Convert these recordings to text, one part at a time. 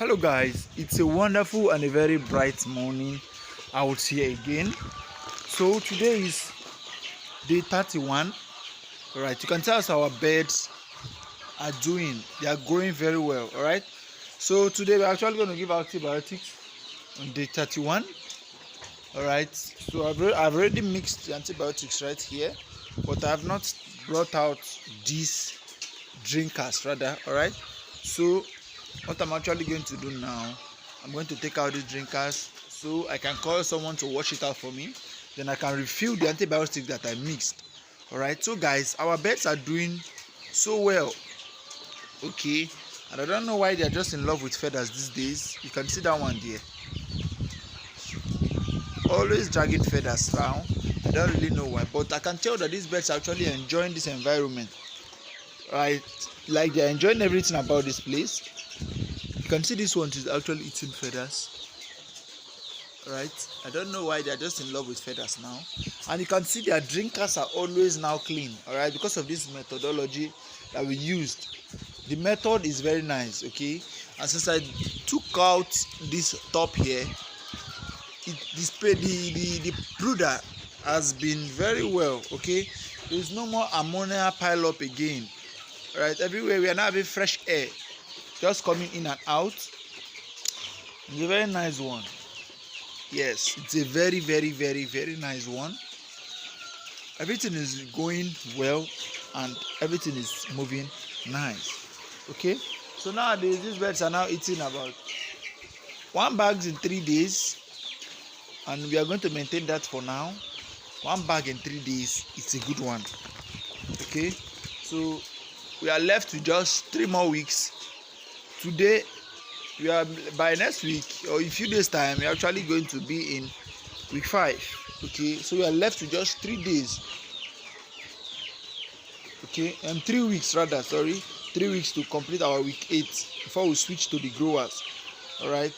Hello guys, it's a wonderful and a very bright morning out here again. So today is day 31. Alright, you can tell us our birds are doing. They are growing very well. Alright, so today we're actually going to give antibiotics on day 31. Alright, so I've already mixed the antibiotics right here, but I have not brought out these drinkers rather. Alright, so what I'm actually going to do now, I'm going to take out these drinkers so I can call someone to wash it out for me. Then I can refill the antibiotics that I mixed. Alright, so guys, our birds are doing so well. Okay, and I don't know why they're just in love with feathers these days. You can see that one there, always dragging feathers around. I don't really know why, but I can tell that these birds are actually enjoying this environment. Right, like they're enjoying everything about this place. You can see this one is actually eating feathers. Right, I don't know why they're just in love with feathers now. And you can see their drinkers are always now clean. All right, because of this methodology that we used. The method is very nice. Okay, and since I took out this top here, the brooder has been very well. Okay, there is no more ammonia pile up again. All right, everywhere we are now having fresh air just coming in and out. It's a very nice one. Yes, it's a very nice one. Everything is going well and everything is moving nice. Okay, so nowadays these birds are now eating about 1 bag in 3 days, and we are going to maintain that for now. 1 bag in 3 days, it's a good one. Okay, so we are left with just 3 more weeks. Today we are, by next week or a few days time, we are actually going to be in week 5. Okay, so we are left with just 3 days. Okay, and 3 weeks rather, 3 weeks to complete our week 8 before we switch to the growers. All right,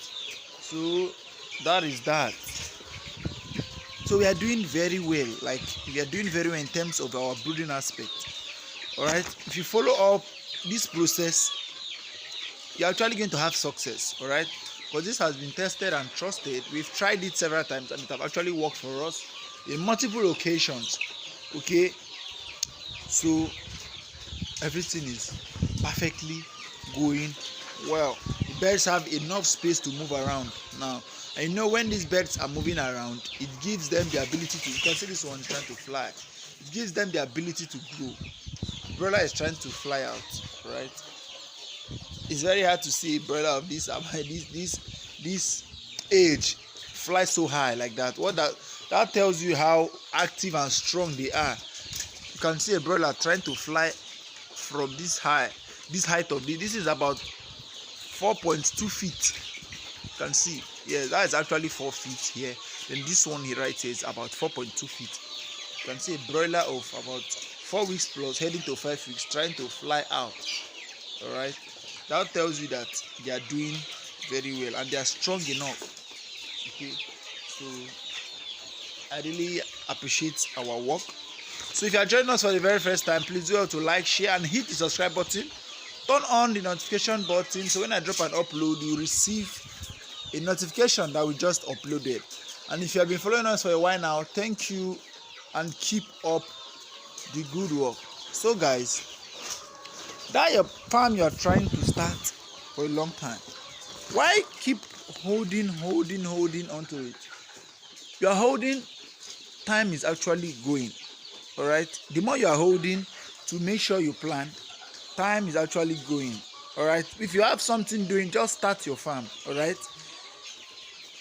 so that is that. So we are doing very well. Like, we are doing very well in terms of our brooding aspect. All right, if you follow up this process, you're actually going to have success. All right, because this has been tested and trusted. We've tried it several times and it has actually worked for us in multiple occasions. Okay, so everything is perfectly going well. The birds have enough space to move around now. And you know, when these birds are moving around, it gives them the ability to, you can see this one is trying to fly. It gives them the ability to grow. Broiler is trying to fly out, right? It's very hard to see a broiler of this age fly so high like that. What that tells you how active and strong they are. You can see a broiler trying to fly from this height of this is about 4.2 feet. You can see, yeah, that is actually 4 feet here. Then this one here right here is about 4.2 feet. You can see a broiler of about 4 weeks plus heading to 5 weeks trying to fly out. All right, that tells you that they are doing very well and they are strong enough. Okay, so I really appreciate our work. So if you are joining us for the very first time, please do to like, share and hit the subscribe button. Turn on the notification button so when I drop an upload, you receive a notification that we just uploaded. And if you have been following us for a while now, thank you and keep up the good work. So guys, that your farm you are trying to start for a long time, why keep holding onto it? You are holding, time is actually going. All right, the more you are holding to make sure you plant, time is actually going. All right, if you have something doing, just start your farm. All right,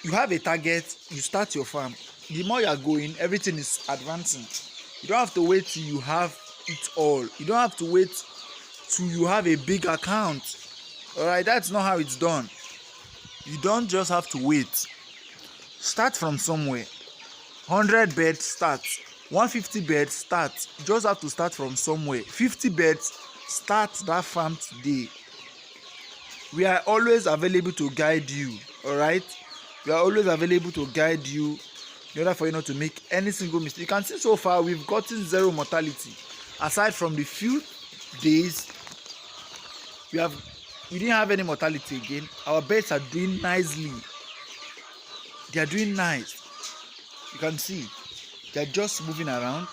you have a target, you start your farm. The more you are going, everything is advancing. You don't have to wait till you have it all. You don't have to wait till you have a big account. All right, that's not how it's done. You don't just have to wait. Start from somewhere. 100 beds start, 150 beds start. You just have to start from somewhere. 50 beds, start that farm today. We are always available to guide you. All right, we are always available to guide you in order for you not to make any single mistake. You can see so far we've gotten 0 mortality. Aside from the few days we have we didn't have any mortality again. Our birds are doing nicely. They are doing nice. You can see they are just moving around,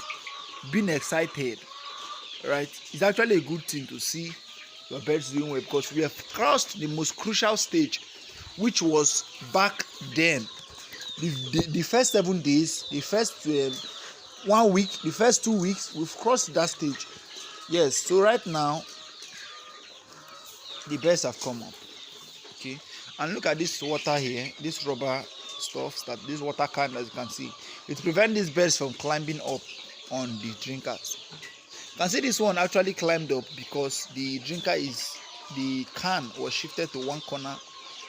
being excited, right? It's actually a good thing to see your birds doing well, because we have crossed the most crucial stage, which was back then. The first 7 days, the first 1 week, the first 2 weeks, we've crossed that stage. Yes, so right now the birds have come up. Okay, and look at this water here, this rubber stuff, that this water can, as you can see, it prevents these birds from climbing up on the drinkers. You can see this one actually climbed up because the can was shifted to one corner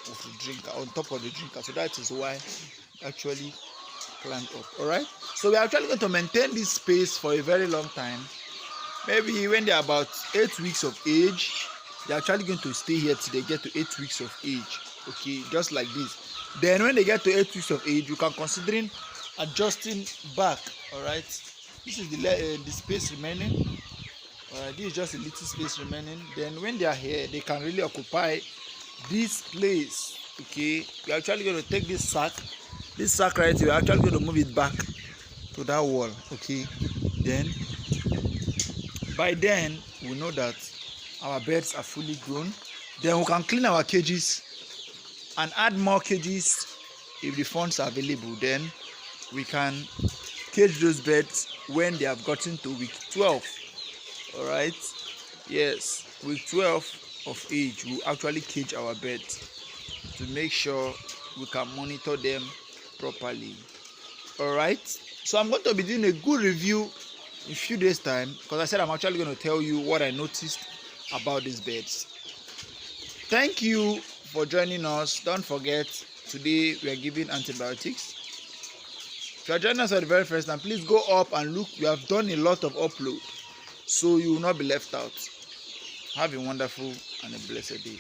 of the drinker, on top of the drinker, so that is why actually climbed up. All right, so we are actually going to maintain this space for a very long time. Maybe when they are about 8 weeks of age, they are actually going to stay here till they get to 8 weeks of age. Okay, just like this. Then when they get to 8 weeks of age, you can consider adjusting back. All right, this is the space remaining. All right, this is just a little space remaining. Then when they are here, they can really occupy this place. Okay, we're actually going to take this sack right here, we're actually going to move it back to that wall. Okay, then by then we know that our birds are fully grown. Then we can clean our cages and add more cages if the funds are available. Then we can cage those birds when they have gotten to week 12. All right, yes, week 12 of age we actually cage our birds to make sure we can monitor them properly. All right, so I'm going to be doing a good review in a few days time, because I said I'm actually going to tell you what I noticed about these birds. Thank you for joining us. Don't forget, today we are giving antibiotics. If you are joining us for the very first time, please go up and look. We have done a lot of upload, so you will not be left out. Have a wonderful and a blessed day.